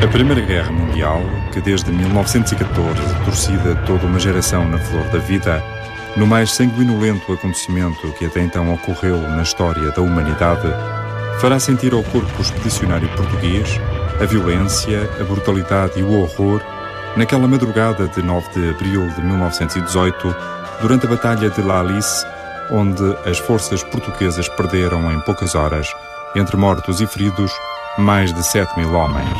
A Primeira Guerra Mundial, que desde 1914 torcida toda uma geração na flor da vida, no mais sanguinolento acontecimento que até então ocorreu na história da humanidade, fará sentir ao corpo expedicionário português a violência, a brutalidade e o horror naquela madrugada de 9 de abril de 1918, durante a Batalha de La Alice, onde as forças portuguesas perderam em poucas horas, entre mortos e feridos, mais de 7.000 homens.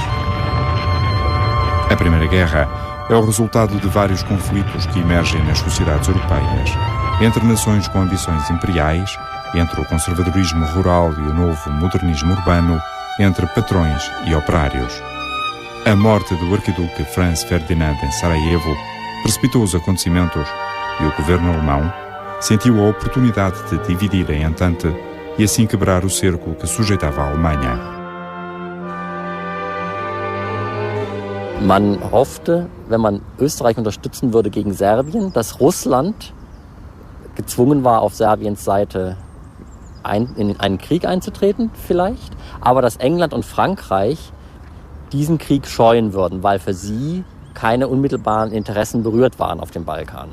A Primeira Guerra é o resultado de vários conflitos que emergem nas sociedades europeias, entre nações com ambições imperiais, entre o conservadorismo rural e o novo modernismo urbano, entre patrões e operários. A morte do arquiduque Franz Ferdinand em Sarajevo precipitou os acontecimentos e o governo alemão sentiu a oportunidade de dividir a Entente e assim quebrar o cerco que sujeitava a Alemanha. Man hoffte, wenn man Österreich unterstützen würde gegen Serbien, dass Russland gezwungen war, auf Serbiens Seite in einen Krieg einzutreten vielleicht, aber dass England und Frankreich diesen Krieg scheuen würden, weil für sie keine unmittelbaren Interessen berührt waren auf dem Balkan.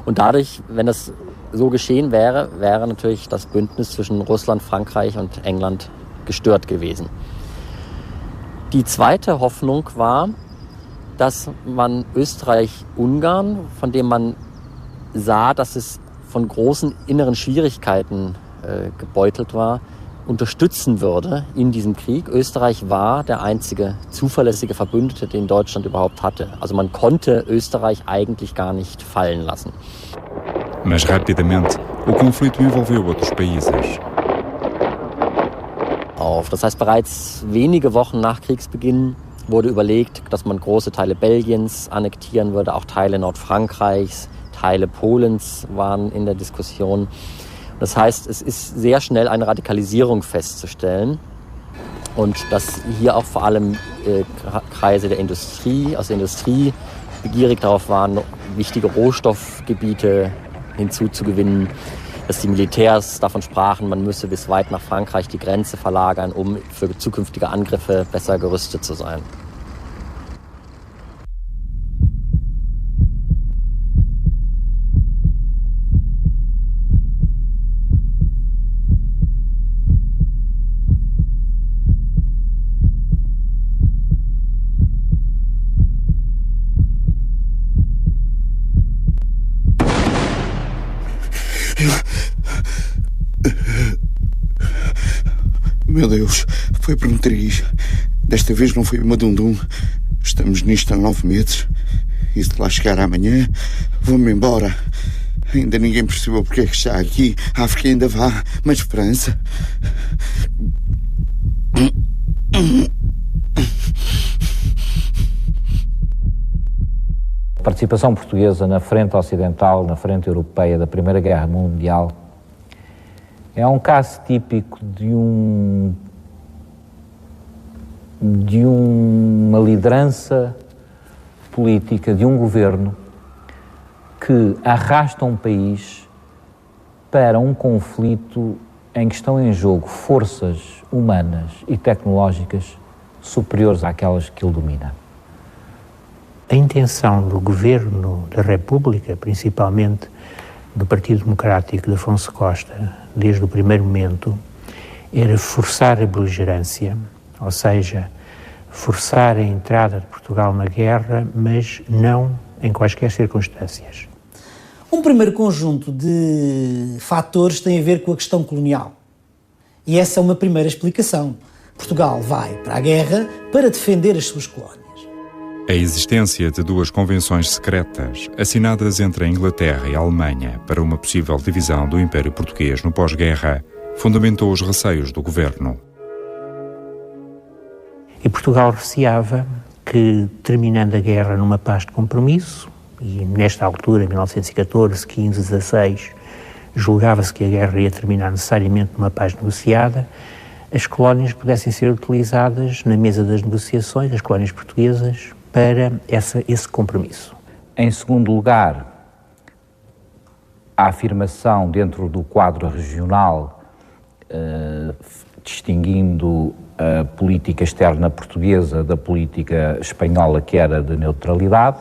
Und dadurch, wenn das so geschehen wäre, wäre natürlich das Bündnis zwischen Russland, Frankreich und England gestört gewesen. Die zweite Hoffnung war, dass man Österreich-Ungarn, von dem man sah, dass es von großen inneren Schwierigkeiten gebeutelt war, unterstützen würde in diesem Krieg. Österreich war der einzige zuverlässige Verbündete, den Deutschland überhaupt hatte. Also man konnte Österreich eigentlich gar nicht fallen lassen. Mas rapidamente o conflito envolveu outros países. Das heißt, bereits wenige Wochen nach Kriegsbeginn wurde überlegt, dass man große Teile Belgiens annektieren würde, auch Teile Nordfrankreichs, Teile Polens waren in der Diskussion. Das heißt, es ist sehr schnell eine Radikalisierung festzustellen und dass hier auch vor allem Kreise der Industrie, aus der Industrie begierig darauf waren, wichtige Rohstoffgebiete hinzuzugewinnen, dass die Militärs davon sprachen, man müsse bis weit nach Frankreich die Grenze verlagern, um für zukünftige Angriffe besser gerüstet zu sein. Meu Deus, foi por um triz. Desta vez não foi uma dum-dum. Estamos nisto há 9 meses. E se lá chegar amanhã, vou-me embora. Ainda ninguém percebeu porque é que está aqui. A África ainda vá, mas França... A participação portuguesa na frente ocidental, na frente europeia da Primeira Guerra Mundial, é um caso típico de uma liderança política, de um governo que arrasta um país para um conflito em que estão em jogo forças humanas e tecnológicas superiores àquelas que ele domina. A intenção do governo da República, principalmente do Partido Democrático de Afonso Costa, desde o primeiro momento, era forçar a beligerância, ou seja, forçar a entrada de Portugal na guerra, mas não em quaisquer circunstâncias. Um primeiro conjunto de fatores tem a ver com a questão colonial. E essa é uma primeira explicação. Portugal vai para a guerra para defender as suas colónias. A existência de 2 convenções secretas, assinadas entre a Inglaterra e a Alemanha para uma possível divisão do Império Português no pós-guerra, fundamentou os receios do governo. E Portugal receava que, terminando a guerra numa paz de compromisso, e nesta altura, 1914, 15, 16, julgava-se que a guerra ia terminar necessariamente numa paz negociada, as colónias pudessem ser utilizadas na mesa das negociações, as colónias portuguesas, para esse compromisso. Em segundo lugar, a afirmação dentro do quadro regional, distinguindo a política externa portuguesa da política espanhola, que era de neutralidade,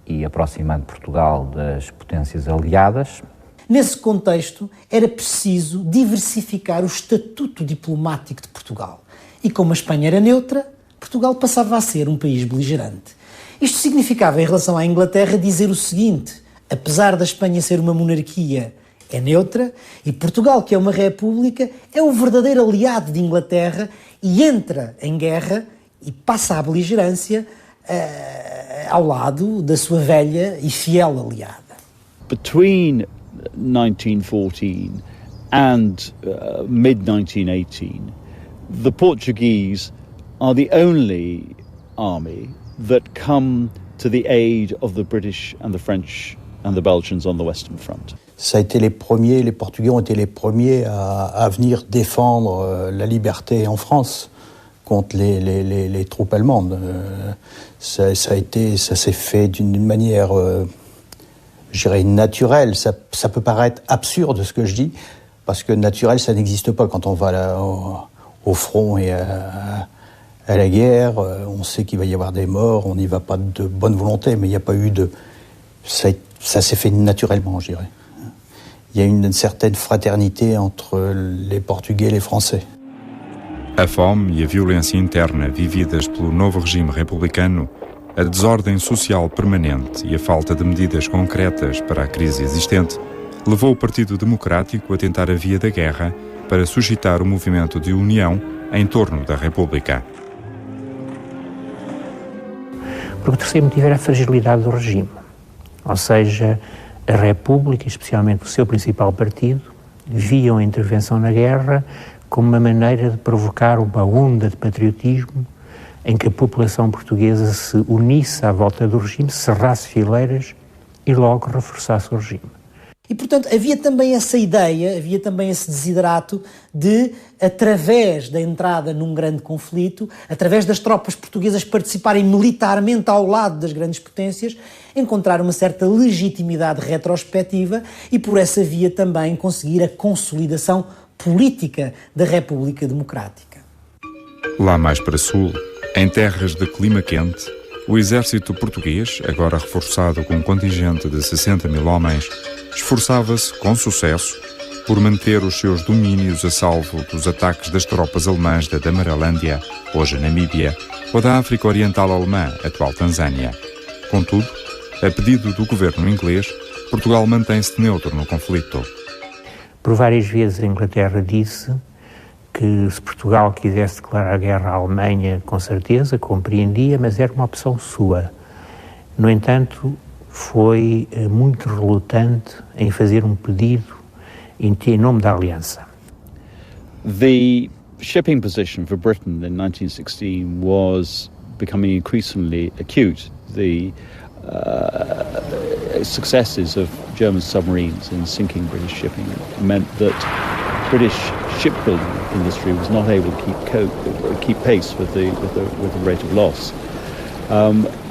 e aproximando Portugal das potências aliadas. Nesse contexto, era preciso diversificar o estatuto diplomático de Portugal. E como a Espanha era neutra, Portugal passava a ser um país beligerante. Isto significava, em relação à Inglaterra, dizer o seguinte: apesar da Espanha ser uma monarquia, é neutra, e Portugal, que é uma república, é o verdadeiro aliado de Inglaterra e entra em guerra e passa à beligerância ao lado da sua velha e fiel aliada. Between 1914 and mid-1918, the Portuguese are the only army that come to the aid of the British and the French and the Belgians on the Western Front. Ça a été les Portugais ont été les premiers à venir défendre la liberté en France contre les troupes allemandes. Ça s'est fait d'une manière, je dirais, naturelle. Ça peut paraître absurde ce que je dis, parce que naturel, ça n'existe pas quand on va au front et à la guerre. On sait qu'il va y avoir des morts, on n'y va pas de bonne volonté, mais il n'y a pas eu de... Ça s'est fait naturellement, je dirais. Il y a une certaine fraternité entre les Portugais et les Français. A fome e a violência interna vividas pelo novo regime republicano, a desordem social permanente e a falta de medidas concretas para a crise existente, levou o Partido Democrático a tentar a via da guerra para suscitar o movimento de união em torno da República. Porque o terceiro motivo era a fragilidade do regime. Ou seja, a República, especialmente o seu principal partido, viam a intervenção na guerra como uma maneira de provocar uma onda de patriotismo em que a população portuguesa se unisse à volta do regime, cerrasse fileiras e logo reforçasse o regime. E, portanto, havia também essa ideia, havia também esse desiderato de, através da entrada num grande conflito, através das tropas portuguesas participarem militarmente ao lado das grandes potências, encontrar uma certa legitimidade retrospectiva e, por essa via, também conseguir a consolidação política da República Democrática. Lá mais para sul, em terras de clima quente, o exército português, agora reforçado com um contingente de 60 mil homens, esforçava-se, com sucesso, por manter os seus domínios a salvo dos ataques das tropas alemãs da Damaralândia, hoje a Namíbia, ou da África Oriental Alemã, atual Tanzânia. Contudo, a pedido do governo inglês, Portugal mantém-se neutro no conflito. Por várias vezes a Inglaterra disse que se Portugal quisesse declarar guerra à Alemanha, com certeza, compreendia, mas era uma opção sua. No entanto, foi muito relutante em fazer um pedido em nome da aliança. The shipping position for Britain in 1916 was becoming increasingly acute. The successes of German submarines in sinking British shipping meant that British shipbuilding industry was not able to keep pace with the rate of loss,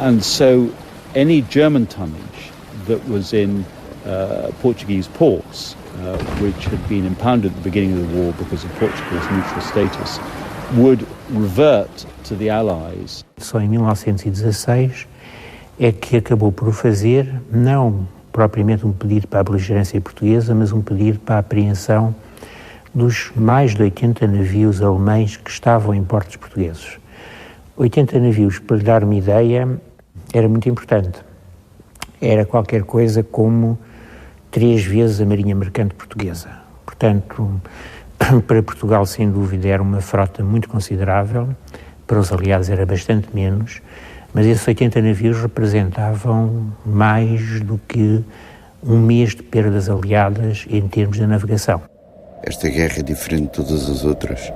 and so any German tonnage that was in Portuguese ports, which had been impounded at the beginning of the war because of Portugal's neutral status, would revert to the Allies. Só em 1916 é que acabou por fazer, não propriamente um pedido para a beligerância portuguesa, mas um pedido para a apreensão dos mais de 80 navios alemães que estavam em portos portugueses. 80 navios, para lhe dar uma ideia, era muito importante. Era qualquer coisa como 3 vezes a Marinha Mercante Portuguesa. Portanto, para Portugal, sem dúvida, era uma frota muito considerável, para os aliados era bastante menos, mas esses 80 navios representavam mais do que um mês de perdas aliadas em termos de navegação. Esta guerra é diferente de todas as outras.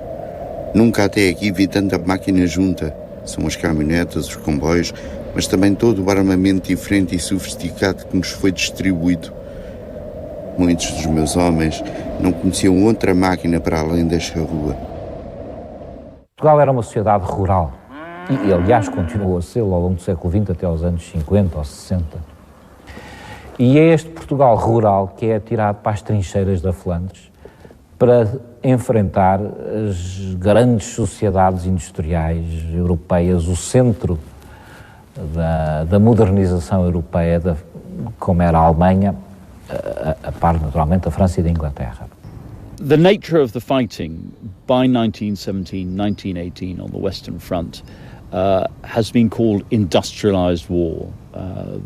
Nunca até aqui vi tanta máquina junta. São as caminhonetas, os comboios, mas também todo o armamento diferente e sofisticado que nos foi distribuído. Muitos dos meus homens não conheciam outra máquina para além desta rua. Portugal era uma sociedade rural e aliás, continuou a ser ao longo do século XX até aos anos 50 ou 60. E é este Portugal rural que é atirado para as trincheiras da Flandres para enfrentar as grandes sociedades industriais europeias, o centro da modernização europeia, como era a Alemanha, a par naturalmente da França e da Inglaterra. The nature of the fighting by 1917, 1918 on the Western Front has been called industrialized war.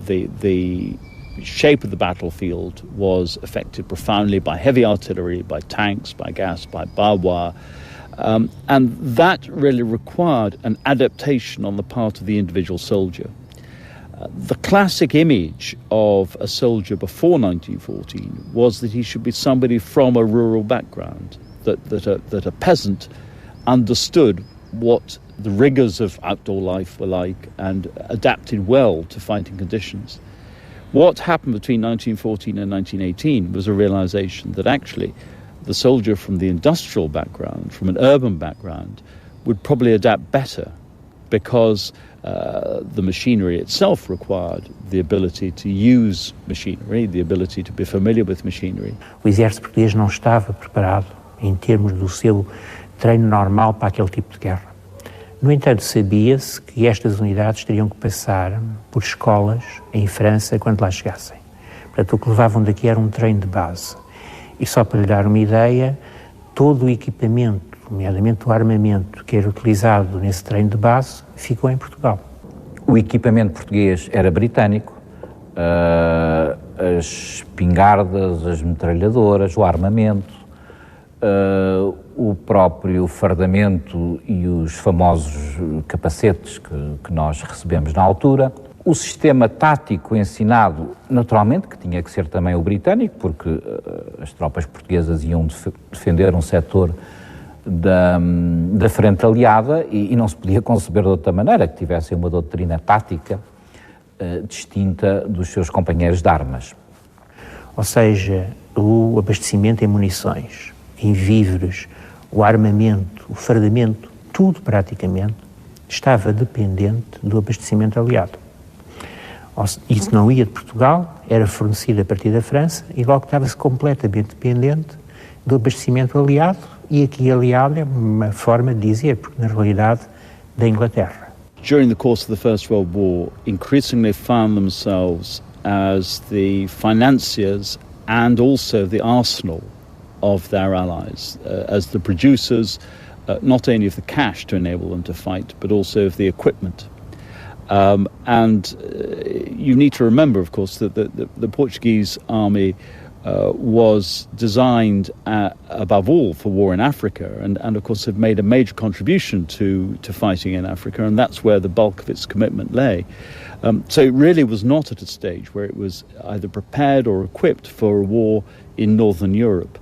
The shape of the battlefield was affected profoundly by heavy artillery, by tanks, by gas, by barbed wire. And that really required an adaptation on the part of the individual soldier. The classic image of a soldier before 1914 was that he should be somebody from a rural background, that a peasant understood what the rigours of outdoor life were like and adapted well to fighting conditions. What happened between 1914 and 1918 was a realisation that actually the soldier from the industrial background, from an urban background, would probably adapt better because the machinery itself required the ability to use machinery, the ability to be familiar with machinery. O exército português não estava preparado em termos do seu treino normal para aquele tipo de guerra. No entanto, sabia-se que estas unidades teriam que passar por escolas em França quando lá chegassem. Portanto, o que levavam daqui era um treino de base. E só para lhe dar uma ideia, todo o equipamento, nomeadamente o armamento que era utilizado nesse treino de base, ficou em Portugal. O equipamento português era britânico, as espingardas, as metralhadoras, o armamento, o próprio fardamento e os famosos capacetes que nós recebemos na altura. O sistema tático ensinado, naturalmente, que tinha que ser também o britânico, porque as tropas portuguesas iam defender um setor da frente aliada e não se podia conceber de outra maneira, que tivessem uma doutrina tática distinta dos seus companheiros de armas. Ou seja, o abastecimento em munições, em víveres, o armamento, o fardamento, tudo praticamente estava dependente do abastecimento aliado. Isso não ia de Portugal, era fornecido a partir da França e logo estava-se completamente dependente do abastecimento aliado, e aqui aliado é uma forma de dizer, porque na realidade da Inglaterra. During the course of the First World War, increasingly found themselves as the financiers and also the arsenal of their allies, as the producers not only of the cash to enable them to fight, but also of the equipment. You need to remember, of course, that the Portuguese army was designed above all for war in Africa and of course have made a major contribution to fighting in Africa, and that's where the bulk of its commitment lay. So it really was not at a stage where it was either prepared or equipped for a war in Northern Europe.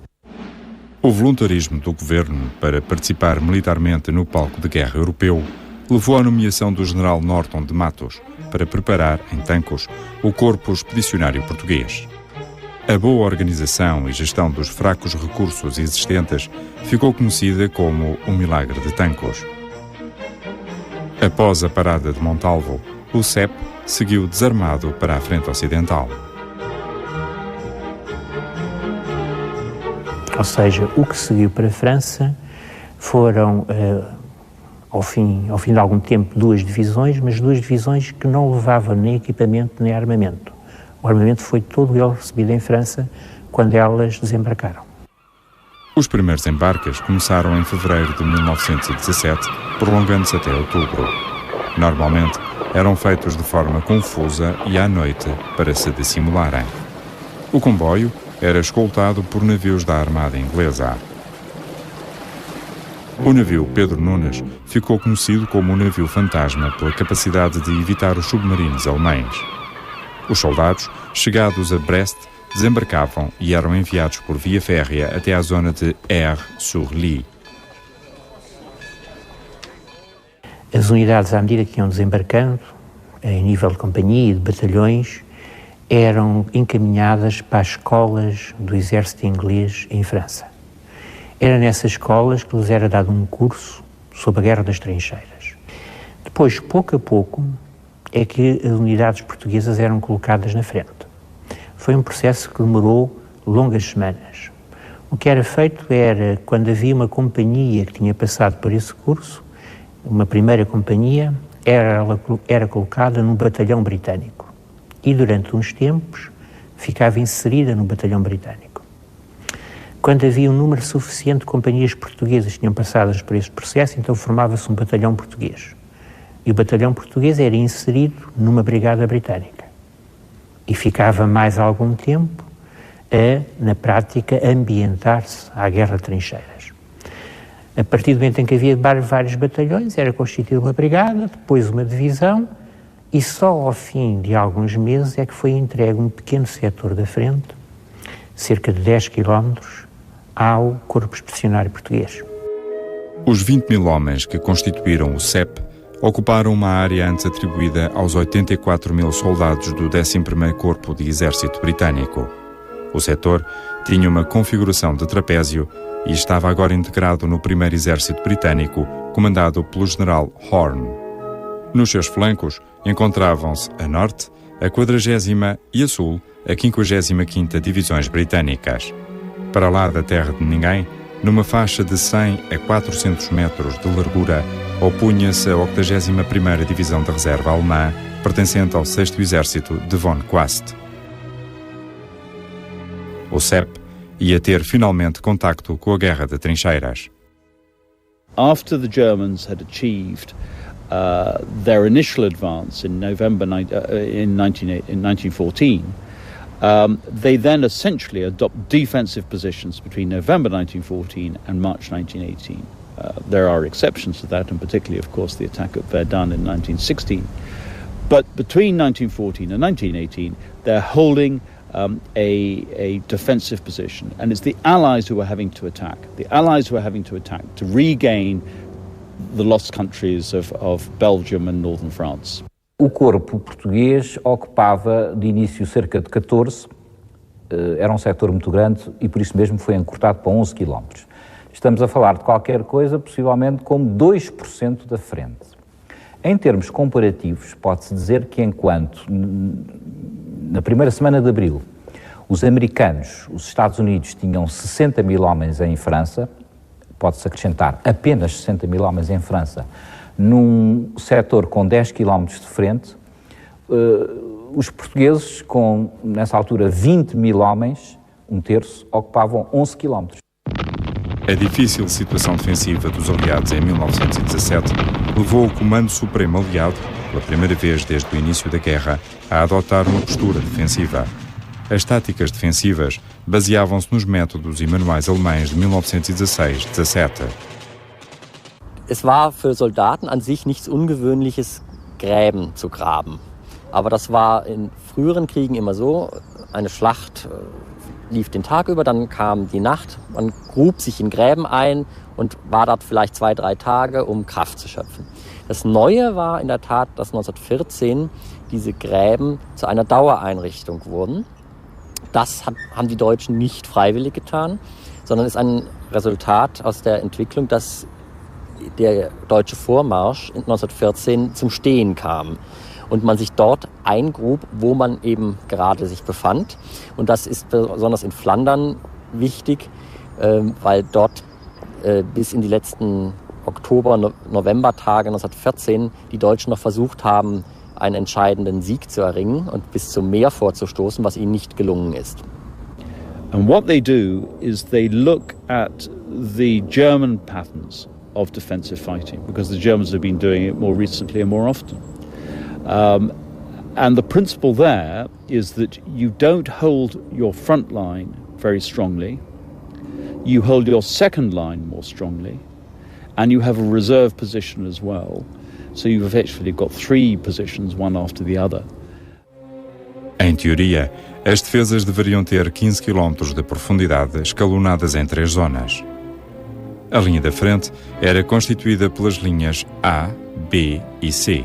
O voluntarismo do governo para participar militarmente no palco de guerra europeu levou à nomeação do general Norton de Matos para preparar, em Tancos, o corpo expedicionário português. A boa organização e gestão dos fracos recursos existentes ficou conhecida como o Milagre de Tancos. Após a parada de Montalvo, o CEP seguiu desarmado para a frente ocidental. Ou seja, o que seguiu para a França foram, ao fim de algum tempo, 2 divisões, mas 2 divisões que não levavam nem equipamento nem armamento. O armamento foi todo ele recebido em França quando elas desembarcaram. Os primeiros embarques começaram em fevereiro de 1917, prolongando-se até outubro. Normalmente, eram feitos de forma confusa e à noite para se dissimularem. O comboio era escoltado por navios da Armada Inglesa. O navio Pedro Nunes ficou conhecido como o navio fantasma pela capacidade de evitar os submarinos alemães. Os soldados, chegados a Brest, desembarcavam e eram enviados por via férrea até à zona de Aire-sur-Ly. As unidades, à medida que iam desembarcando, em nível de companhia e de batalhões, eram encaminhadas para as escolas do exército inglês em França. Era nessas escolas que lhes era dado um curso sobre a Guerra das Trincheiras. Depois, pouco a pouco, é que as unidades portuguesas eram colocadas na frente. Foi um processo que demorou longas semanas, O que era feito era, quando havia uma companhia que tinha passado por esse curso, uma primeira companhia, era colocada num batalhão britânico e durante uns tempos ficava inserida no batalhão britânico. Quando havia um número suficiente de companhias portuguesas que tinham passado por esse processo, então formava-se um batalhão português. E o batalhão português era inserido numa brigada britânica. E ficava mais algum tempo na prática, ambientar-se à guerra de trincheiras. A partir do momento em que havia vários batalhões, era constituída uma brigada, depois uma divisão, e só ao fim de alguns meses é que foi entregue um pequeno setor da frente, cerca de 10 quilómetros, ao Corpo Expedicionário Português. Os 20.000 homens que constituíram o CEP ocuparam uma área antes atribuída aos 84.000 soldados do 11º Corpo de Exército Britânico. O setor tinha uma configuração de trapézio e estava agora integrado no 1º Exército Britânico, comandado pelo general Horne. Nos seus flancos encontravam-se a norte, a 40ª e a sul, a 55ª Divisões Britânicas. Para lá da terra de ninguém, numa faixa de 100 a 400 metros de largura, opunha-se a 81ª Divisão de Reserva Alemã, pertencente ao 6º Exército de von Quast. O CEP ia ter finalmente contacto com a Guerra de Trincheiras. After the Germans had achieved their initial advance in November in 1914, they then essentially adopt defensive positions between November 1914 and March 1918. There are exceptions to that, and particularly, of course, the attack at Verdun in 1916. But between 1914 and 1918, they're holding a defensive position, and it's the Allies who are having to attack. The Allies who are having to attack to regain the lost countries of Belgium and northern France. O corpo português ocupava de início cerca de 14, era um setor muito grande e por isso mesmo foi encurtado para 11 km. Estamos a falar de qualquer coisa, possivelmente como 2% da frente. Em termos comparativos, pode-se dizer que enquanto na primeira semana de abril os americanos, os Estados Unidos tinham 60.000 homens em França, pode-se acrescentar apenas 60.000 homens em França, num setor com 10 km de frente, os portugueses, com, nessa altura, 20.000 homens, um terço, ocupavam 11 km. A difícil situação defensiva dos aliados em 1917 levou o Comando Supremo Aliado, pela primeira vez desde o início da guerra, a adotar uma postura defensiva. As táticas defensivas baseavam-se nos métodos e manuais alemães de 1916-17. Es war für Soldaten an sich nichts Ungewöhnliches, Gräben zu graben. Aber das war in früheren Kriegen immer so, eine Schlacht lief den Tag über, dann kam die Nacht, man grub sich in Gräben ein und war dort vielleicht 2-3 Tage, um Kraft zu schöpfen. Das Neue war in der Tat, dass 1914 diese Gräben zu einer Dauereinrichtung wurden. Das haben die Deutschen nicht freiwillig getan, sondern ist ein Resultat aus der Entwicklung, dass der deutsche Vormarsch in 1914 zum Stehen kam und man sich dort eingrub, wo man eben gerade sich befand. Und das ist besonders in Flandern wichtig, weil dort bis in die letzten Oktober-November-Tage 1914 die Deutschen noch versucht haben, einen entscheidenden Sieg zu erringen und bis zum Meer vorzustoßen, was ihnen nicht gelungen ist. And what they do is they look at the German patterns of defensive fighting, because the Germans have been doing it more recently and more often. And the principle there is that you don't hold your front line very strongly, you hold your second line more strongly, and you have a reserve position as well. So you've effectively got 3 positions, one after the other. Em teoria, as defesas deveriam ter 15 km de profundidade, escalonadas em 3 zonas. A linha da frente era constituída pelas linhas A, B e C.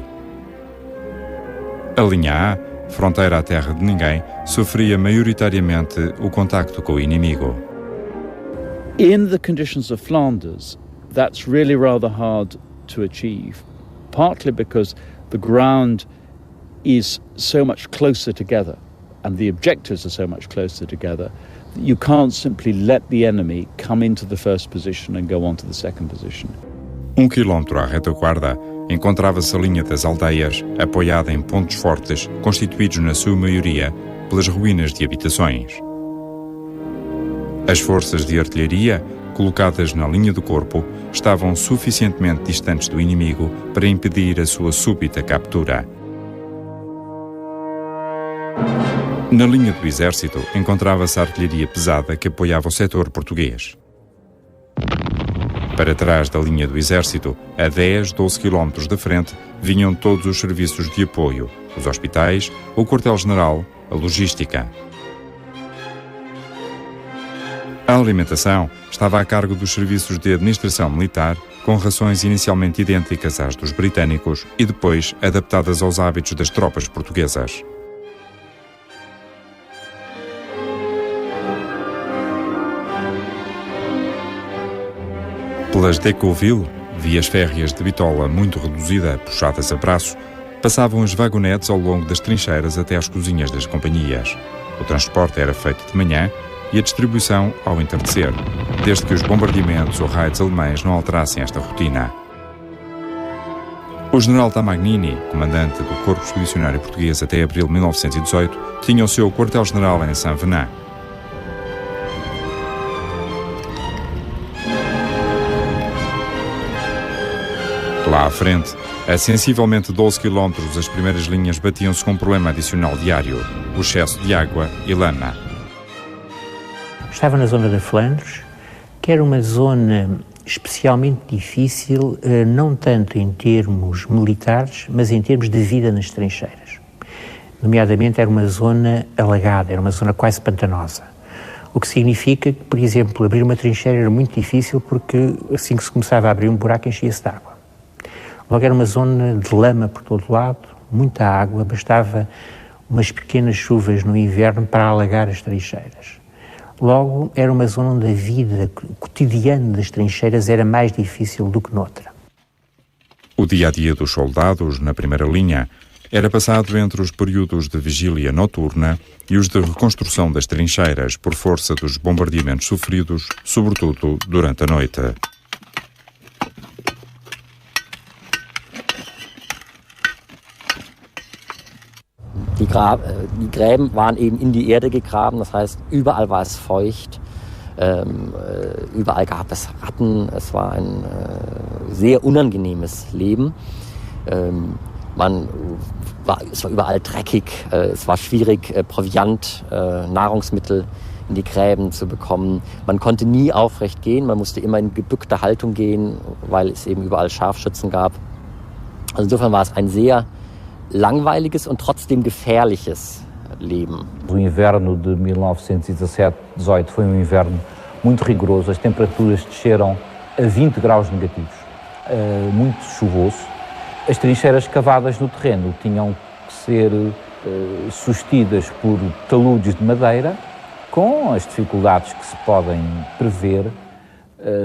A linha A, fronteira à terra de ninguém, sofria maioritariamente o contacto com o inimigo. In the conditions of Flanders, that's really rather hard to achieve, partly because the ground is so much closer together and the objectives are so much closer together You can't simply let the enemy come into the first position and go on to the second position. 1 quilómetro à retaguarda encontrava-se a linha das aldeias, apoiada em pontos fortes, constituídos na sua maioria pelas ruínas de habitações. As forças de artilharia, colocadas na linha do corpo, estavam suficientemente distantes do inimigo para impedir a sua súbita captura. Na linha do exército encontrava-se a artilharia pesada que apoiava o setor português. Para trás da linha do exército, a 10-12 quilómetros da frente, vinham todos os serviços de apoio, os hospitais, o quartel-general, a logística. A alimentação estava a cargo dos serviços de administração militar, com rações inicialmente idênticas às dos britânicos e depois adaptadas aos hábitos das tropas portuguesas. Pelas Decauville, vias férreas de bitola muito reduzida, puxadas a braço, passavam os vagonetes ao longo das trincheiras até às cozinhas das companhias. O transporte era feito de manhã e a distribuição ao entardecer, desde que os bombardeamentos ou raids alemães não alterassem esta rotina. O general Tamagnini, comandante do Corpo Expedicionário Português até abril de 1918, tinha o seu quartel-general em Saint-Venant. Lá à frente, a sensivelmente 12 km, as primeiras linhas batiam-se com um problema adicional diário, o excesso de água e lama. Estava na zona da Flandres, que era uma zona especialmente difícil, não tanto em termos militares, mas em termos de vida nas trincheiras. Nomeadamente, era uma zona alagada, era uma zona quase pantanosa. O que significa que, por exemplo, abrir uma trincheira era muito difícil porque assim que se começava a abrir um buraco enchia-se de água. Logo era uma zona de lama por todo lado, muita água, bastava umas pequenas chuvas no inverno para alagar as trincheiras. Logo era uma zona onde a vida cotidiana das trincheiras era mais difícil do que noutra. O dia-a-dia dos soldados na primeira linha era passado entre os períodos de vigília noturna e os de reconstrução das trincheiras por força dos bombardeamentos sofridos, sobretudo durante a noite. Die Gräben waren eben in die Erde gegraben, das heißt, überall war es feucht, überall gab es Ratten, es war ein sehr unangenehmes Leben. Es war überall dreckig, es war schwierig, Proviant, Nahrungsmittel in die Gräben zu bekommen. Man konnte nie aufrecht gehen, man musste immer in gebückter Haltung gehen, weil es eben überall Scharfschützen gab. Also insofern war es ein sehr langweiliges und trotzdem gefährliches Leben. O inverno de 1917-18 foi um inverno muito rigoroso, as temperaturas desceram a 20 graus negativos, muito chuvoso. As trincheiras cavadas no terreno tinham que ser sustidas por taludes de madeira, com as dificuldades que se podem prever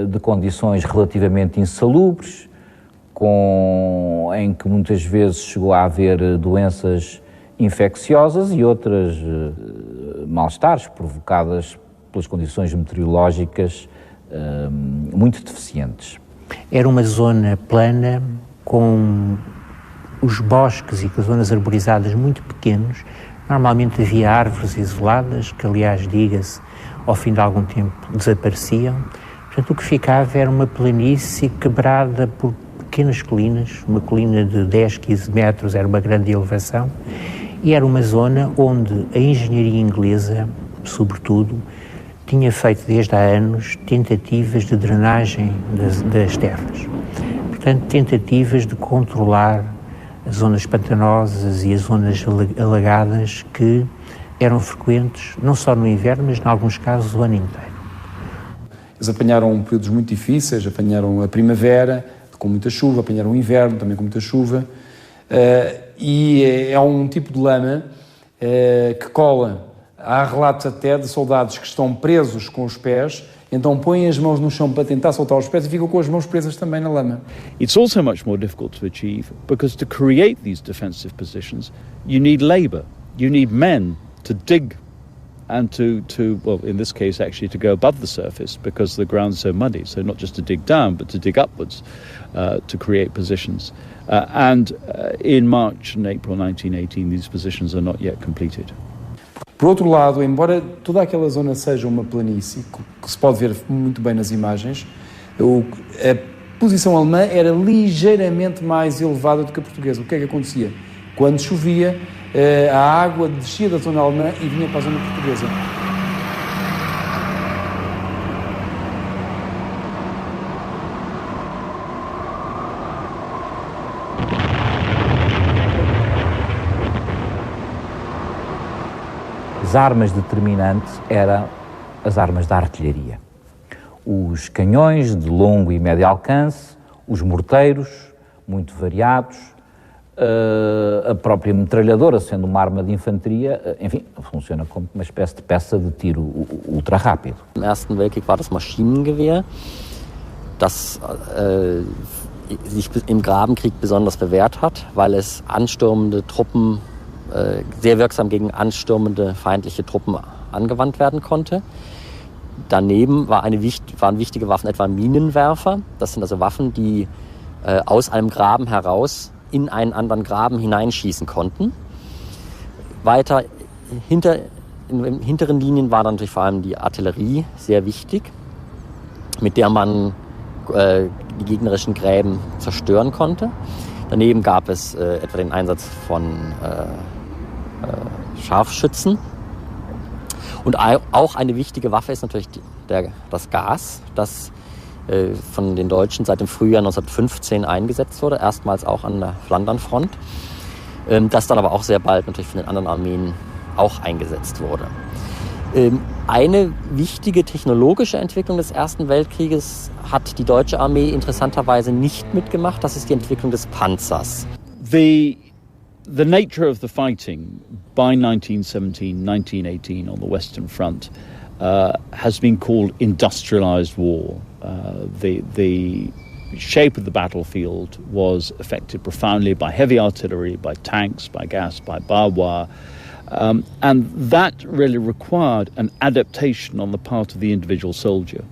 de condições relativamente insalubres, em que muitas vezes chegou a haver doenças infecciosas e outras mal-estares provocadas pelas condições meteorológicas muito deficientes. Era uma zona plana com os bosques e com as zonas arborizadas muito pequenos. Normalmente havia árvores isoladas, que aliás, diga-se, ao fim de algum tempo desapareciam. Portanto, o que ficava era uma planície quebrada por pequenas colinas, uma colina de 10, 15 metros, era uma grande elevação, e era uma zona onde a engenharia inglesa, sobretudo, tinha feito desde há anos tentativas de drenagem das terras. Portanto, tentativas de controlar as zonas pantanosas e as zonas alagadas que eram frequentes, não só no inverno, mas em alguns casos o ano inteiro. Eles apanharam períodos muito difíceis, apanharam a primavera, com muita chuva, apanharam o inverno também com muita chuva, e é um tipo de lama que cola. Há relatos até de soldados que estão presos com os pés, então põem as mãos no chão para tentar soltar os pés e ficam com as mãos presas também na lama. It's also much more difficult to achieve because to create these defensive positions you need labour, you need men to dig and well, in this case, actually to go above the surface because the ground's so muddy. So not just to dig down, but to dig upwards to create positions. And in March and April 1918, these positions are not yet completed. Por outro lado, embora toda aquela zona seja uma planície, que se pode ver muito bem nas imagens, a posição alemã era ligeiramente mais elevada do que a portuguesa. O que é que acontecia? Quando chovia, a água descia da zona alemã e vinha para a zona portuguesa. As armas determinantes eram as armas da artilharia. Os canhões de longo e médio alcance, os morteiros, muito variados, a própria metralhadora, sendo uma arma de infantaria, enfim, funciona como uma espécie de peça de tiro ultra rápido. Im Ersten Weltkrieg war das Maschinengewehr, das sich im Grabenkrieg besonders bewährt hat, weil es anstürmende Truppen sehr wirksam gegen anstürmende feindliche Truppen angewandt werden konnte. Daneben waren wichtige Waffen etwa Minenwerfer. Das sind also Waffen, die aus einem Graben heraus in einen anderen Graben hineinschießen konnten. Weiter in den hinteren Linien war dann natürlich vor allem die Artillerie sehr wichtig, mit der man die gegnerischen Gräben zerstören konnte. Daneben gab es etwa den Einsatz von Scharfschützen. Und auch eine wichtige Waffe ist natürlich das Gas, das von den Deutschen seit dem Frühjahr 1915 eingesetzt wurde, erstmals auch an der Flandernfront, das dann aber auch sehr bald natürlich von den anderen Armeen auch eingesetzt wurde. Eine wichtige technologische Entwicklung des Ersten Weltkrieges hat die deutsche Armee interessanterweise nicht mitgemacht, das ist die Entwicklung des Panzers. The nature of the fighting by 1917, 1918 on the Western Front has been called industrialized war. The shape of the battlefield was affected profoundly by heavy artillery, by tanks, by gas, by barbed wire. And that really required an adaptation on the part of the individual soldier.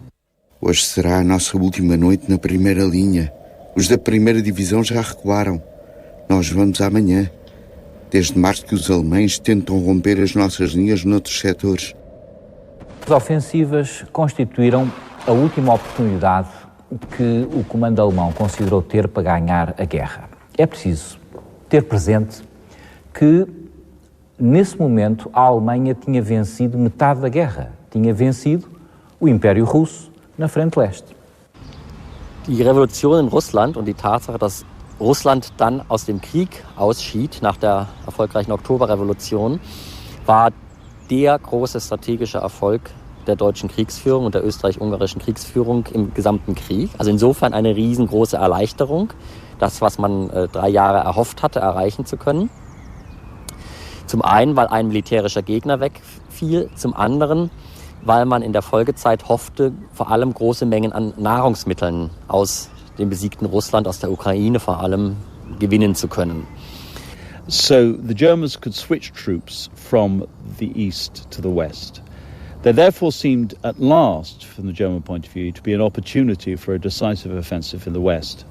Hoje será a nossa última noite na primeira linha. Os da primeira divisão já recuaram. Nós vamos amanhã. Desde março que os alemães tentam romper as nossas linhas noutros setores. As ofensivas constituíram a última oportunidade que o comando alemão considerou ter para ganhar a guerra. É preciso ter presente que, nesse momento, a Alemanha tinha vencido metade da guerra. Tinha vencido o Império Russo na frente leste. Die Revolution in Russland und die Tatsache, dass Russland dann aus dem Krieg ausschied nach der erfolgreichen Oktoberrevolution, war der große strategische Erfolg der deutschen Kriegsführung und der österreich-ungarischen Kriegsführung im gesamten Krieg. Also insofern eine riesengroße Erleichterung, das, was man 3 Jahre erhofft hatte, erreichen zu können. Zum einen, weil ein militärischer Gegner wegfiel, zum anderen, weil man in der Folgezeit hoffte, vor allem große Mengen an Nahrungsmitteln aus dem besiegten Russland, aus der Ukraine vor allem, gewinnen zu können. So the Germans could switch troops from the east to the west. There therefore seemed at last, from the German point of view, to be an opportunity for a decisive offensive in the west.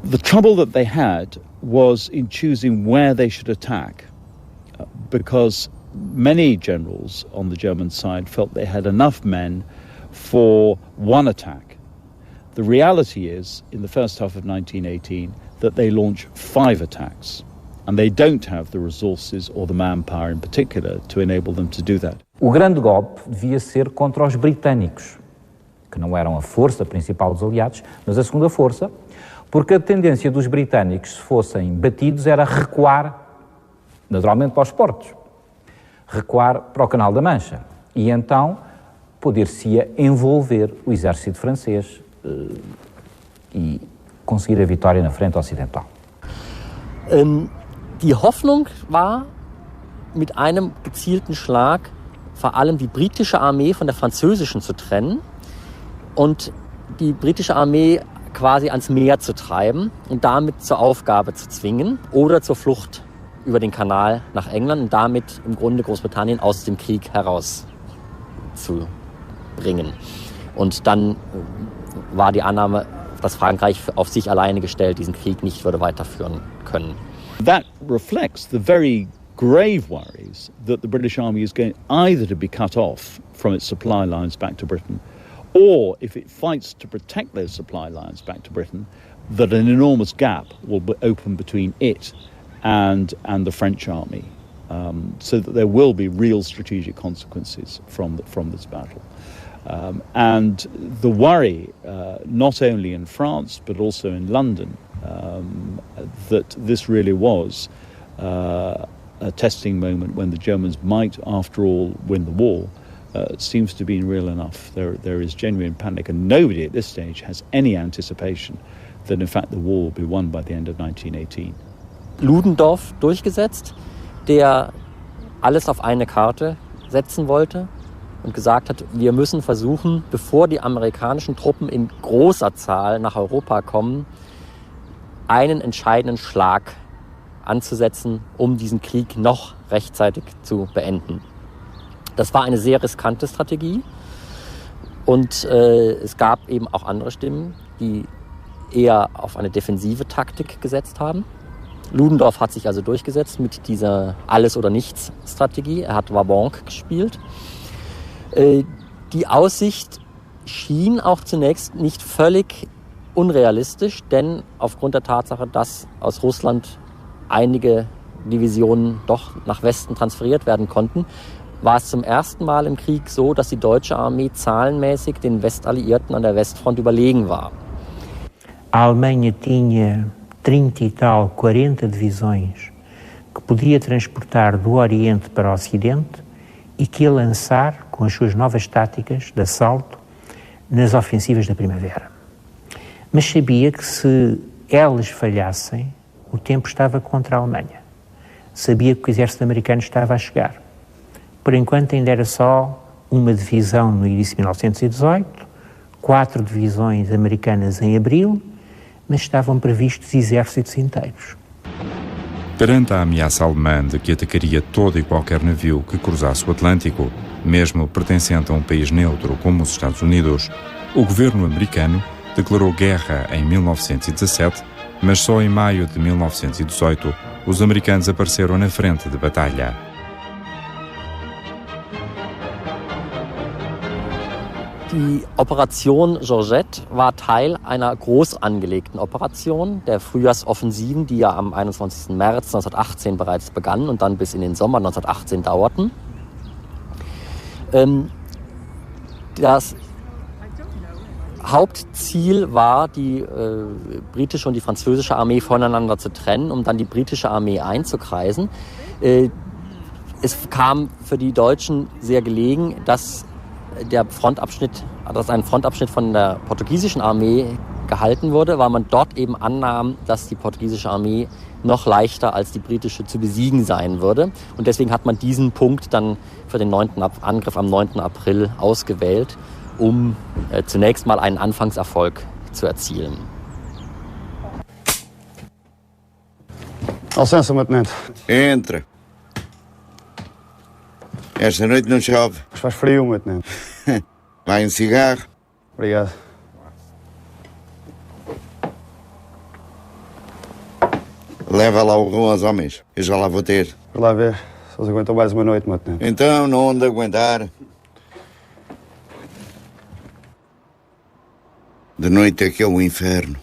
The trouble that they had was in choosing where they should attack, because many generals on the German side felt they had enough men for one attack. The reality is, in the first half of 1918, that they launch 5 attacks, and they don't have the resources or the manpower in particular to enable them to do that. O grande golpe devia ser contra os britânicos, que não eram a força principal dos aliados, mas a segunda força, porque a tendência dos britânicos, se fossem batidos, era recuar, naturalmente, para os portos, recuar para o Canal da Mancha, e então poder-se-ia envolver o exército francês e conseguir a vitória na frente ocidental. Die Hoffnung war, mit einem gezielten Schlag vor allem die britische Armee von der französischen zu trennen und die britische Armee quasi ans Meer zu treiben und damit zur Aufgabe zu zwingen oder zur Flucht über den Kanal nach England und damit im Grunde Großbritannien aus dem Krieg herauszubringen. Und dann war die Annahme, dass Frankreich auf sich alleine gestellt diesen Krieg nicht würde weiterführen können. That reflects the very grave worries that the British Army is going either to be cut off from its supply lines back to Britain, or if it fights to protect those supply lines back to Britain, that an enormous gap will be open between it and the French army, so that there will be real strategic consequences from this battle. And the worry, not only in France but also in London, that this really was a testing moment when the Germans might, after all, win the war, seems to be real enough. There is genuine panic, and nobody at this stage has any anticipation that in fact the war will be won by the end of 1918. Ludendorff durchgesetzt, der alles auf eine Karte setzen wollte und gesagt hat, wir müssen versuchen, bevor die amerikanischen Truppen in großer Zahl nach Europa kommen, einen entscheidenden Schlag anzusetzen, um diesen Krieg noch rechtzeitig zu beenden. Das war eine sehr riskante Strategie und es gab eben auch andere Stimmen, die eher auf eine defensive Taktik gesetzt haben. Ludendorff hat sich also durchgesetzt mit dieser Alles-oder-Nichts-Strategie. Er hat Vabanque gespielt. Die Aussicht schien auch zunächst nicht völlig unrealistisch, denn aufgrund der Tatsache, dass aus Russland einige Divisionen doch nach Westen transferiert werden konnten, war es zum ersten Mal im Krieg so, dass die deutsche Armee zahlenmäßig den Westalliierten an der Westfront überlegen war. A Alemanha tinha 30 e tal, 40 divisões que podia transportar do Oriente para o Ocidente e que ia lançar com as suas novas táticas de assalto nas ofensivas da primavera. Mas sabia que se elas falhassem, o tempo estava contra a Alemanha. Sabia que o exército americano estava a chegar. Por enquanto ainda era só uma divisão no início de 1918, 4 divisões americanas em abril, mas estavam previstos exércitos inteiros. Perante a ameaça alemã de que atacaria todo e qualquer navio que cruzasse o Atlântico, mesmo pertencente a um país neutro como os Estados Unidos, o governo americano declarou guerra em 1917, mas só em maio de 1918 os americanos apareceram na frente de batalha. Die Operation Georgette war Teil einer groß angelegten Operation, der Frühjahrsoffensiven, die ja am 21. März 1918 bereits begannen und dann bis in den Sommer 1918 dauerten. Das Hauptziel war, die britische und die französische Armee voneinander zu trennen, um dann die britische Armee einzukreisen. Es kam für die Deutschen sehr gelegen, dass ein Frontabschnitt von der portugiesischen Armee gehalten wurde, weil man dort eben annahm, dass die portugiesische Armee noch leichter als die britische zu besiegen sein würde. Und deswegen hat man diesen Punkt dann für den Angriff am 9. April ausgewählt, um zunächst mal einen Anfangserfolg zu erzielen. Licença, meu tenente. Entra. Esta noite não chove. Mas faz frio, meu tenente. Vai um cigarro. Obrigado. Leva lá o rum aos homens. Eu já lá vou ter. Por lá ver. Só se aguentam mais uma noite, meu tenente. Então, não onde aguentar. De noite é que é o inferno.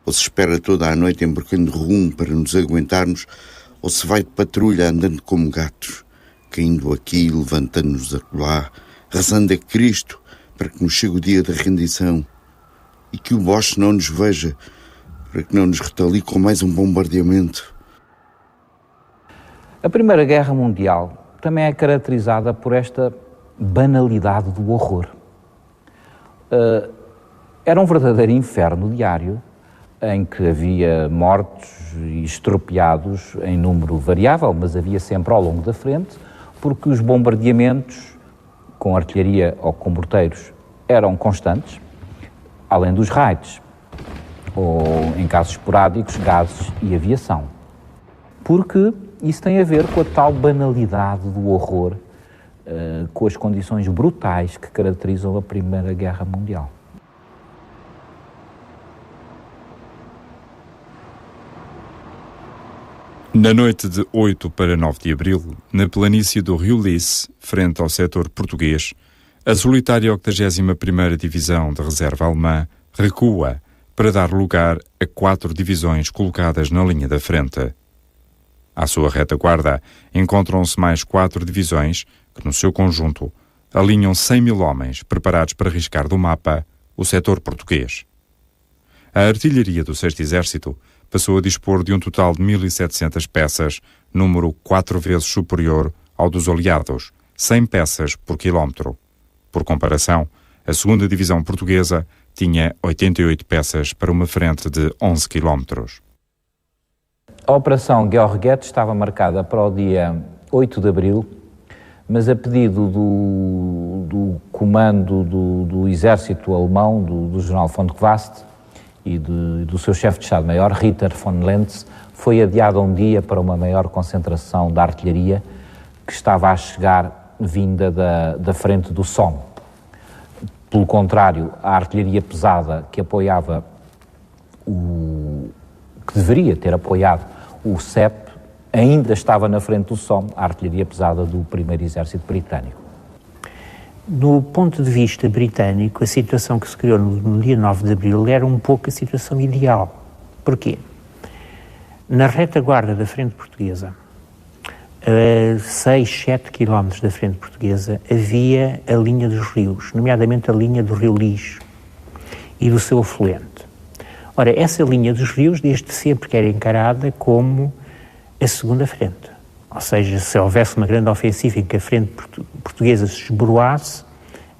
Ou se espera toda a noite embarcando rum para nos aguentarmos, ou se vai de patrulha andando como gatos, caindo aqui, levantando-nos acolá, rezando a Cristo para que nos chegue o dia da rendição e que o Boche não nos veja, para que não nos retalie com mais um bombardeamento. A Primeira Guerra Mundial também é caracterizada por esta banalidade do horror. Era um verdadeiro inferno diário, em que havia mortos e estropiados em número variável, mas havia sempre ao longo da frente, porque os bombardeamentos com artilharia ou com morteiros eram constantes, além dos raids, ou em casos esporádicos, gases e aviação. Porque Isso tem a ver com a tal banalidade do horror, com as condições brutais que caracterizam a Primeira Guerra Mundial. Na noite de 8 para 9 de abril, na planície do Rio Lice, frente ao setor português, a solitária 81ª Divisão de Reserva Alemã recua para dar lugar a 4 divisões colocadas na linha da frente. À sua retaguarda encontram-se mais 4 divisões que, no seu conjunto, alinham 100 mil homens preparados para riscar do mapa o setor português. A artilharia do 6º Exército passou a dispor de um total de 1.700 peças, número 4 vezes superior ao dos aliados, 100 peças por quilómetro. Por comparação, a 2ª Divisão Portuguesa tinha 88 peças para uma frente de 11 quilómetros. A Operação Georgette estava marcada para o dia 8 de abril, mas a pedido do comando do exército alemão, do general von Quast, e do seu chefe de Estado-Maior, Ritter von Lentz, foi adiado um dia para uma maior concentração da artilharia que estava a chegar vinda da frente do Somme. Pelo contrário, a artilharia pesada que apoiava que deveria ter apoiado o CEP ainda estava na frente do Somme, a artilharia pesada do 1º Exército Britânico. Do ponto de vista britânico, a situação que se criou no dia 9 de abril era um pouco a situação ideal. Porquê? Na retaguarda da frente portuguesa, a 6-7 km da frente portuguesa, havia a linha dos rios, nomeadamente a linha do Rio Lice e do seu afluente. Ora, essa linha dos rios desde sempre que era encarada como a segunda frente. Ou seja, se houvesse uma grande ofensiva em que a frente portuguesa se esboroasse,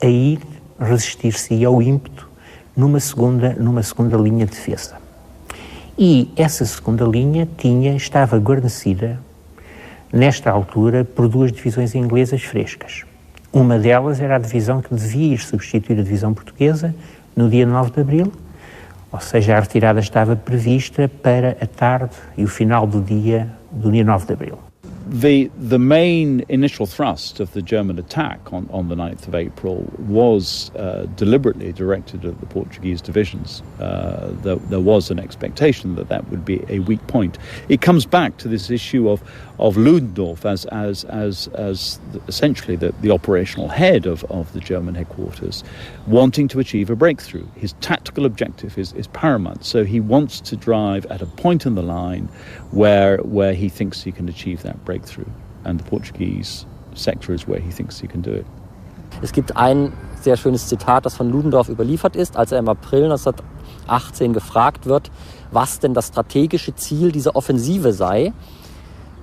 aí resistir-se-ia ao ímpeto numa segunda linha de defesa. E essa segunda linha estava guarnecida, nesta altura, por 2 divisões inglesas frescas. Uma delas era a divisão que devia ir substituir a divisão portuguesa no dia 9 de abril, ou seja, a retirada estava prevista para a tarde e o final do dia 9 de abril. The main initial thrust of the German attack on the 9th of April was deliberately directed at the Portuguese divisions. There was an expectation that would be a weak point. It comes back to this issue of Ludendorff as essentially the operational head of the German headquarters, wanting to achieve a breakthrough. His tactical objective is paramount, so he wants to drive at a point in the line where he thinks he can achieve that breakthrough, and the Portuguese sector is where he thinks he can do it. Es gibt ein sehr schönes Zitat, das von Ludendorff überliefert ist, als er im April 1918 gefragt wird, was denn das strategische Ziel dieser Offensive sei,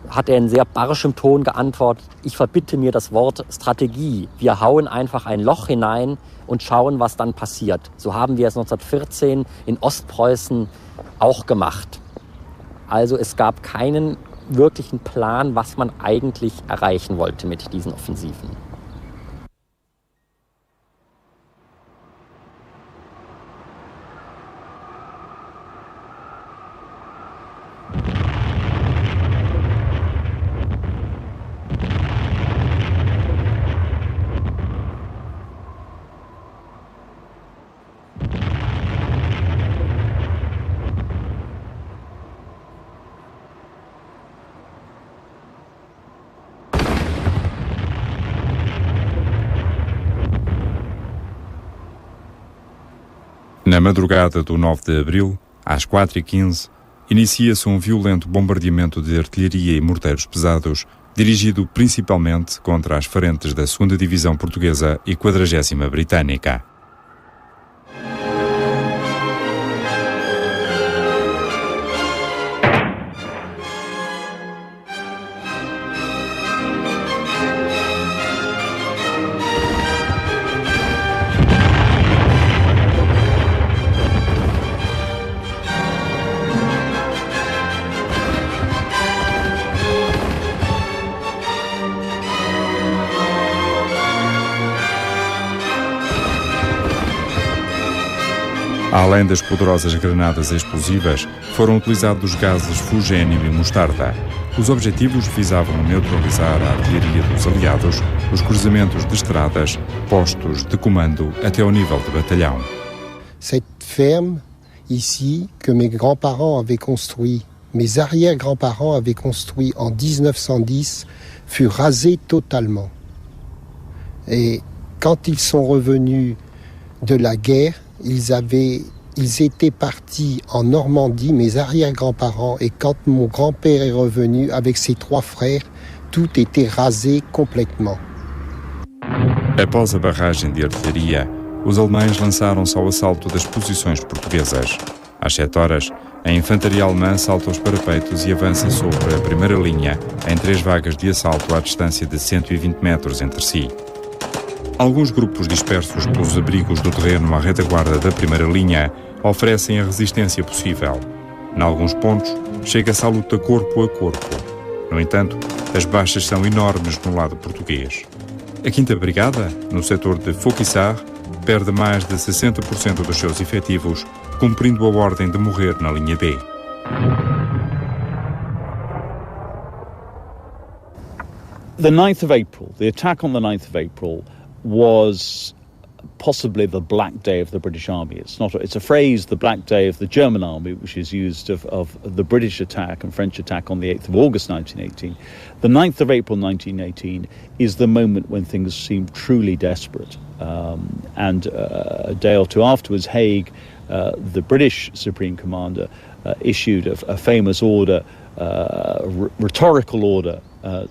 hat er in sehr barschem Ton geantwortet: Ich verbitte mir das Wort Strategie. Wir hauen einfach ein Loch hinein und schauen, was dann passiert. So haben wir es 1914 in Ostpreußen auch gemacht. Also es gab keinen wirklichen Plan, was man eigentlich erreichen wollte mit diesen Offensiven. Na madrugada do 9 de abril, às 4h15, inicia-se um violento bombardeamento de artilharia e morteiros pesados, dirigido principalmente contra as frentes da 2ª Divisão Portuguesa e 40ª Britânica. Além das poderosas granadas explosivas, foram utilizados gases fugênio e mostarda. Os objetivos visavam neutralizar a artilharia dos aliados, os cruzamentos de estradas, postos de comando até ao nível de batalhão. Cette ferme ici que mes grands-parents avaient construit, mes arrière-grands-parents avaient construit en 1910, fut rasée totalement. Et quand ils sont revenus de la guerre, ils étaient partis en Normandie, mes arrière-grands-parents, et quand mon grand-père est revenu avec ses 3 frères, tout était rasé complètement. Após a barragem de artilharia, os alemães lançaram-se ao assalto das posições portuguesas. Às 7 horas, a infantaria alemã salta os parapeitos e avança sobre a primeira linha, em 3 vagas de assalto à distância de 120 metros entre si. Alguns grupos dispersos pelos abrigos do terreno à retaguarda da primeira linha oferecem a resistência possível. Em alguns pontos, chega-se à luta corpo a corpo. No entanto, as baixas são enormes no lado português. A 5ª Brigada, no setor de Fauquissart, perde mais de 60% dos seus efetivos, cumprindo a ordem de morrer na linha B. The 9th of April, the attack on the 9th of April was possibly the black day of the British Army. It's a phrase, the black day of the German army, which is used of the British attack and French attack on the 8th of August 1918. The 9th of April 1918 is the moment when things seem truly desperate. And a day or two afterwards, Haig, the British Supreme Commander, issued a famous order, rhetorical order,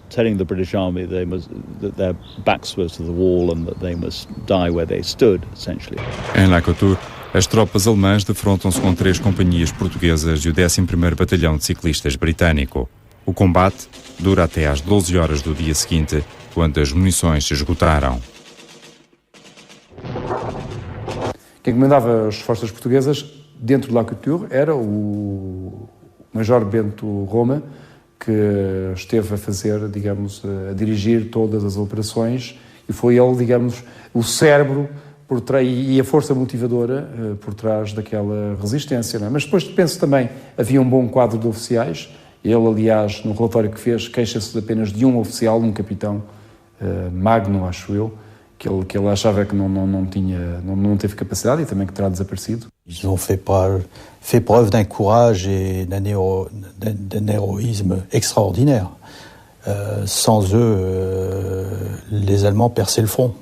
telling the British Army that their backs were to the wall and that they must die where they stood, essentially. Em La Couture, as tropas alemãs defrontam-se com 3 companhias portuguesas e o 11º Batalhão de Ciclistas britânico. O combate dura até às 12 horas do dia seguinte, quando as munições se esgotaram. Quem comandava as forças portuguesas dentro de La Couture era o Major Bento Roma, que esteve a fazer, digamos, a dirigir todas as operações, e foi ele, digamos, o cérebro por trás e a força motivadora por trás daquela resistência, não é? Mas depois penso também, havia um bom quadro de oficiais. Ele, aliás, no relatório que fez, queixa-se apenas de um oficial, um capitão, Magno, acho eu, que ele achava que não teve capacidade e também que terá desaparecido. Ils ont fait preuve d'un courage et d'un héroïsme extraordinaire. Sans eux, les Allemands perçaient le front.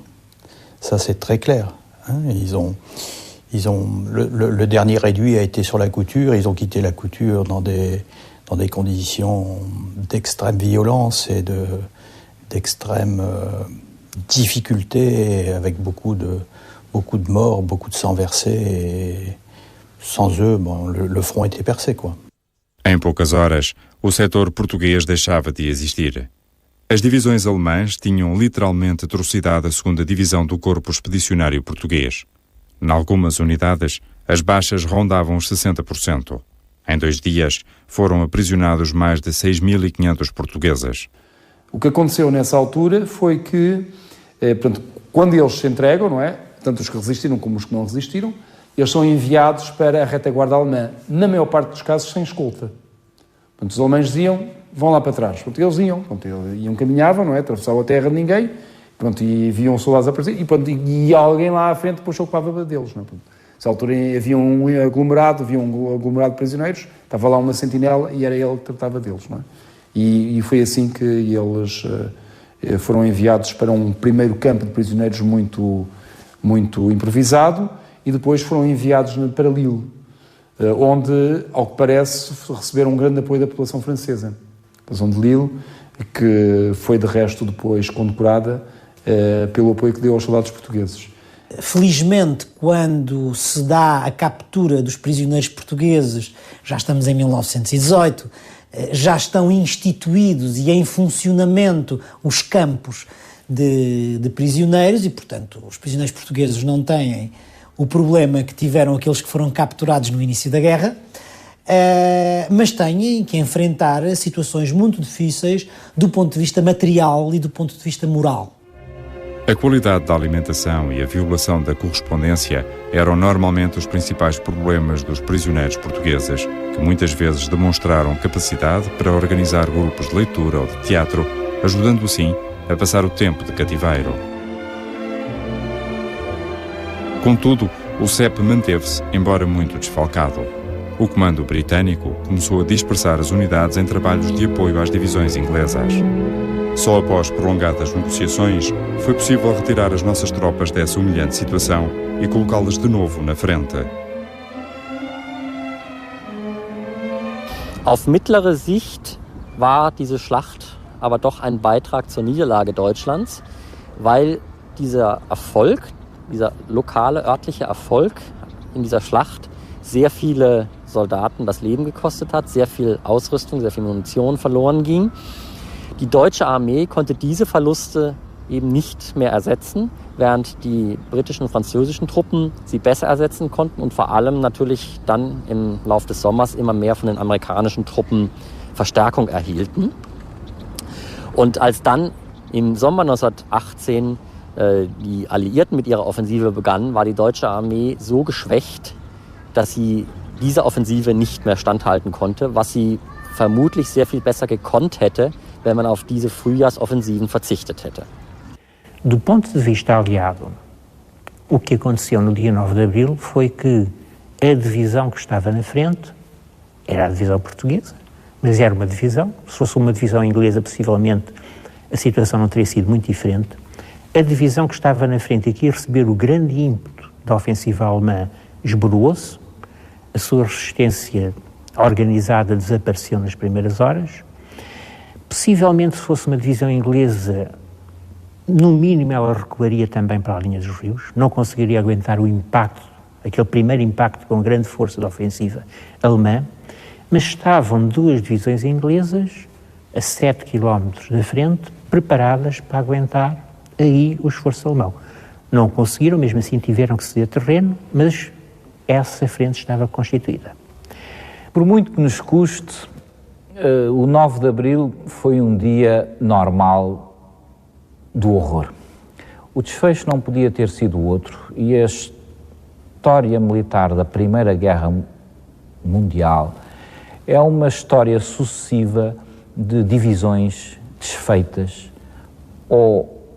Ça, c'est très clair. Hein. Le dernier réduit a été sur La Couture. Ils ont quitté La Couture dans des conditions d'extrême violence et d'extrême difficulté, avec beaucoup de morts, beaucoup de sang versé, et sans eux, le front était percé, quoi. Em poucas horas, o setor português deixava de existir. As divisões alemãs tinham literalmente atrocidade a 2ª Divisão do Corpo Expedicionário Português. Em algumas unidades, as baixas rondavam os 60%. Em 2 dias, foram aprisionados mais de 6.500 portugueses. O que aconteceu nessa altura foi que, portanto, quando eles se entregam, não é? Tanto os que resistiram como os que não resistiram, eles são enviados para a retaguarda alemã, na maior parte dos casos sem escolta. Portanto, os alemães diziam, vão lá para trás. Portanto, eles iam, caminhavam, não é? Atravessavam a terra de ninguém, pronto, e viam soldados aparecer, e alguém lá à frente depois se ocupava deles, não é? Nessa altura havia um aglomerado de prisioneiros, estava lá uma sentinela e era ele que tratava deles, não é? E foi assim que eles foram enviados para um primeiro campo de prisioneiros muito improvisado, e depois foram enviados para Lille, onde, ao que parece, receberam um grande apoio da população francesa. A população de Lille, que foi de resto depois condecorada pelo apoio que deu aos soldados portugueses. Felizmente, quando se dá a captura dos prisioneiros portugueses, já estamos em 1918, já estão instituídos e em funcionamento os campos de prisioneiros e, portanto, os prisioneiros portugueses não têm o problema que tiveram aqueles que foram capturados no início da guerra, mas têm que enfrentar situações muito difíceis do ponto de vista material e do ponto de vista moral. A qualidade da alimentação e a violação da correspondência eram normalmente os principais problemas dos prisioneiros portugueses, que muitas vezes demonstraram capacidade para organizar grupos de leitura ou de teatro, ajudando assim a passar o tempo de cativeiro. Contudo, o CEP manteve-se, embora muito desfalcado. O comando britânico começou a dispersar as unidades em trabalhos de apoio às divisões inglesas. Só após prolongadas negociações foi possível retirar as nossas tropas dessa humilhante situação e colocá-las de novo na frente. Auf mittlere Sicht war diese Schlacht aber doch ein Beitrag zur Niederlage Deutschlands, weil dieser Erfolg, dieser lokale, örtliche Erfolg in dieser Schlacht sehr viele Soldaten das Leben gekostet hat, sehr viel Ausrüstung, sehr viel Munition verloren ging. Die deutsche Armee konnte diese Verluste eben nicht mehr ersetzen, während die britischen und französischen Truppen sie besser ersetzen konnten und vor allem natürlich dann im Lauf des Sommers immer mehr von den amerikanischen Truppen Verstärkung erhielten. Und als dann im Sommer 1918 die Alliierten mit ihrer Offensive begannen, war die deutsche Armee so geschwächt, dass sie dieser Offensive nicht mehr standhalten konnte, was sie vermutlich sehr viel besser gekonnt hätte, wenn man auf diese Frühjahrsoffensiven verzichtet hätte. Do ponto de vista aliado, o que aconteceu no dia 9 de abril foi que a divisão que estava na frente era a divisão portuguesa, mas era uma divisão. Se fosse uma divisão inglesa, possivelmente a situação não teria sido muito diferente. A divisão que estava na frente e que ia receber o grande ímpeto da ofensiva alemã esboroou-se, a sua resistência organizada desapareceu nas primeiras horas. Possivelmente, se fosse uma divisão inglesa, no mínimo ela recuaria também para a linha dos rios, não conseguiria aguentar o impacto, aquele primeiro impacto com grande força da ofensiva alemã, mas estavam duas divisões inglesas a 7 km da frente, preparadas para aguentar aí o esforço alemão. Não conseguiram, mesmo assim tiveram que ceder terreno, mas essa frente estava constituída. Por muito que nos custe, o 9 de abril foi um dia normal do horror. O desfecho não podia ter sido outro e a história militar da Primeira Guerra Mundial é uma história sucessiva de divisões desfeitas ou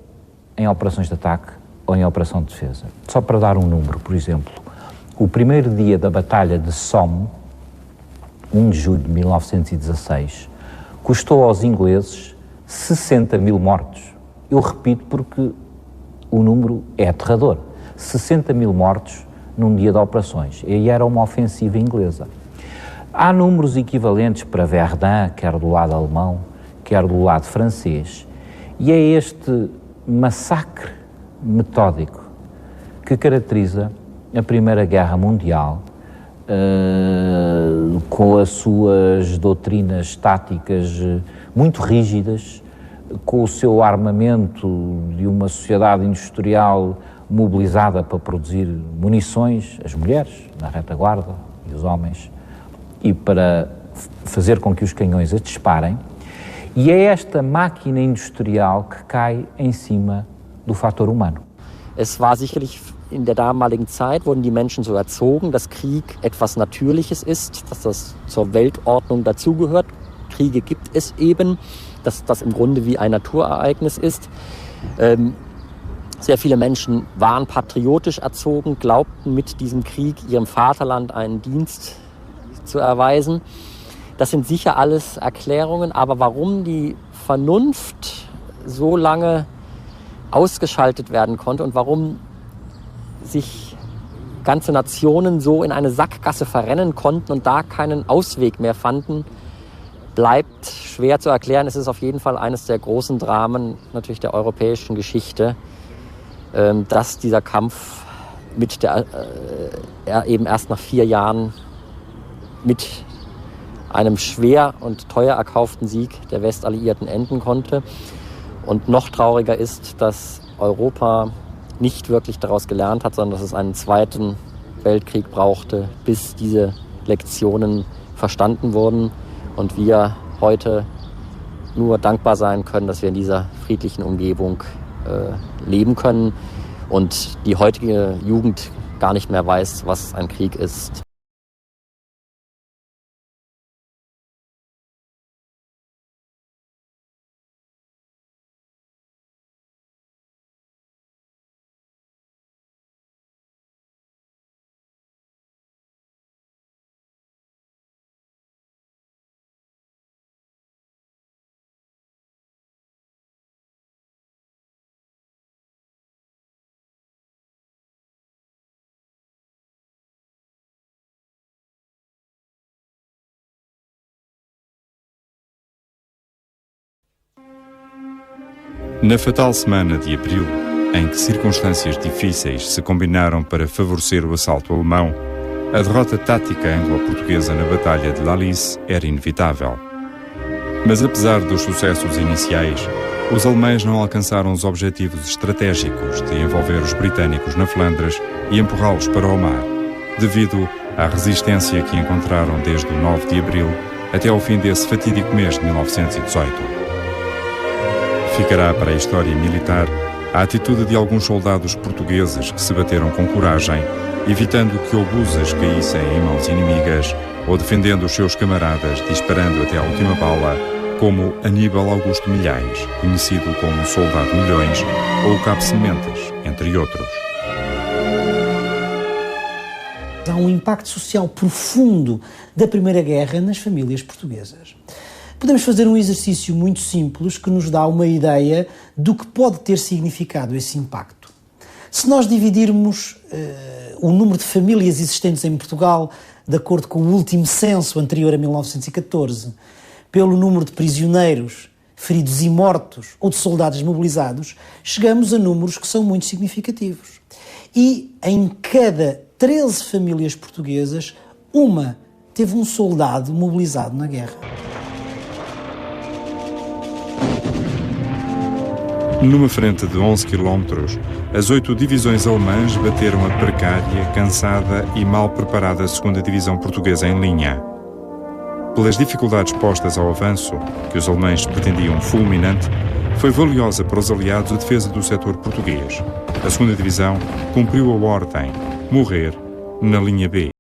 em operações de ataque ou em operação de defesa. Só para dar um número, por exemplo, o primeiro dia da Batalha de Somme, 1 de julho de 1916, custou aos ingleses 60 mil mortos. Eu repito porque o número é aterrador. 60 mil mortos num dia de operações. E aí era uma ofensiva inglesa. Há números equivalentes para Verdun, quer do lado alemão, quer do lado francês. E é este massacre metódico que caracteriza a Primeira Guerra Mundial, com as suas doutrinas táticas muito rígidas, com o seu armamento de uma sociedade industrial mobilizada para produzir munições, as mulheres na retaguarda e os homens, e para fazer com que os canhões as disparem. E é esta máquina industrial que cai em cima do fator humano. Es war sicherlich in der damaligen Zeit, wurden die Menschen so erzogen, dass Krieg etwas Natürliches ist, dass das zur Weltordnung dazugehört. Kriege gibt es eben, dass das im Grunde wie ein Naturereignis ist. Sehr viele Menschen waren patriotisch erzogen, glaubten mit diesem Krieg ihrem Vaterland einen Dienst zu erweisen. Das sind sicher alles Erklärungen, aber warum die Vernunft so lange ausgeschaltet werden konnte und warum sich ganze Nationen so in eine Sackgasse verrennen konnten und da keinen Ausweg mehr fanden, bleibt schwer zu erklären. Es ist auf jeden Fall eines der großen Dramen natürlich der europäischen Geschichte, dass dieser Kampf mit eben erst nach 4 Jahren mit einem schwer und teuer erkauften Sieg der Westalliierten enden konnte. Und noch trauriger ist, dass Europa nicht wirklich daraus gelernt hat, sondern dass es einen zweiten Weltkrieg brauchte, bis diese Lektionen verstanden wurden und wir heute nur dankbar sein können, dass wir in dieser friedlichen Umgebung leben können und die heutige Jugend gar nicht mehr weiß, was ein Krieg ist. Na fatal semana de abril, em que circunstâncias difíceis se combinaram para favorecer o assalto alemão, a derrota tática anglo-portuguesa na Batalha de Lalice era inevitável. Mas apesar dos sucessos iniciais, os alemães não alcançaram os objetivos estratégicos de envolver os britânicos na Flandres e empurrá-los para o mar, devido à resistência que encontraram desde o 9 de abril até ao fim desse fatídico mês de 1918. Ficará para a história militar a atitude de alguns soldados portugueses que se bateram com coragem, evitando que obusas caíssem em mãos inimigas ou defendendo os seus camaradas, disparando até à última bala, como Aníbal Augusto Milhais, conhecido como Soldado Milhões, ou o Cabo Sementes, entre outros. Há um impacto social profundo da Primeira Guerra nas famílias portuguesas. Podemos fazer um exercício muito simples que nos dá uma ideia do que pode ter significado esse impacto. Se nós dividirmos o número de famílias existentes em Portugal, de acordo com o último censo anterior a 1914, pelo número de prisioneiros, feridos e mortos ou de soldados mobilizados, chegamos a números que são muito significativos. E em cada 13 famílias portuguesas, uma teve um soldado mobilizado na guerra. Numa frente de 11 km, as 8 divisões alemãs bateram a precária, cansada e mal preparada 2ª Divisão Portuguesa em linha. Pelas dificuldades postas ao avanço, que os alemães pretendiam fulminante, foi valiosa para os aliados a defesa do setor português. A 2ª Divisão cumpriu a ordem: morrer na linha B.